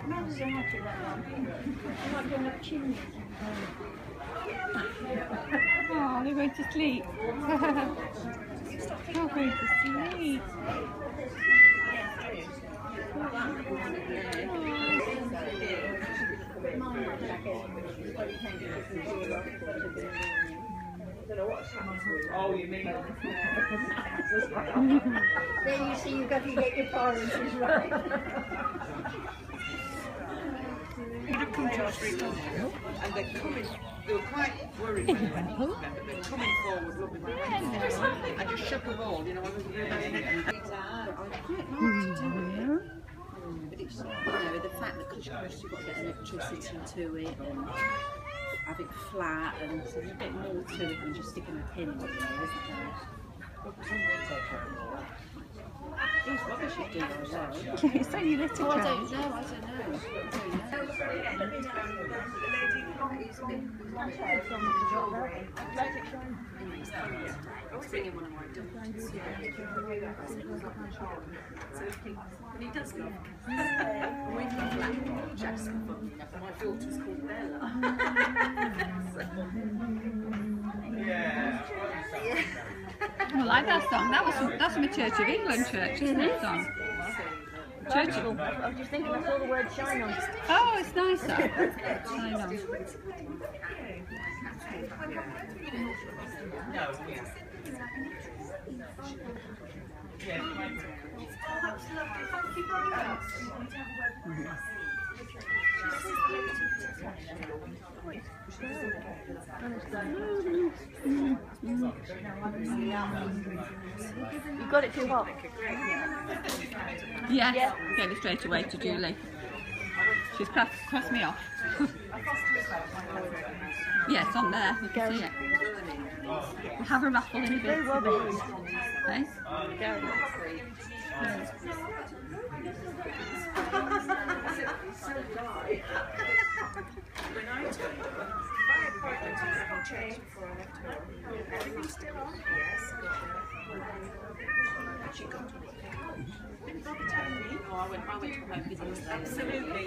Mothers are happy that one. I'm not going up chimneys. Oh, they're going to sleep. They're going to sleep. Oh, you mean? There you see, you've got to get your priorities right. You'd come to us recently, and they're coming. They were quite worried when they went into them, but they're coming forward, looking like I just shook them all, you know. I was really. I quite like to do it, but it's, you know, the fact that because you've got to get electricity to it and have it flat, and so there's a bit more to it than just sticking a pin in it, isn't there? These rubbish you do as well. It's only little. Oh, I don't know. I was bringing one of my daughters. And he does love we've got black just for fun. My daughter's called Bella. I like that song. That's from a Church of England church, isn't it? Song. Church of... I was just thinking I saw the word shine on. Oh, it's nice though. Shine on. That's lovely. Thank you very much. You got it too hot? Yes, yeah. Get it straight away to Julie. She's crossed me off. Yes, on there, you can see it. We'll have a raffle in a bit. Okay? When I turned up, I had quite a change before I left home. Everything's still on? Yes. She got to me. Didn't bother telling me. Oh, I went to home because I was there. Absolutely.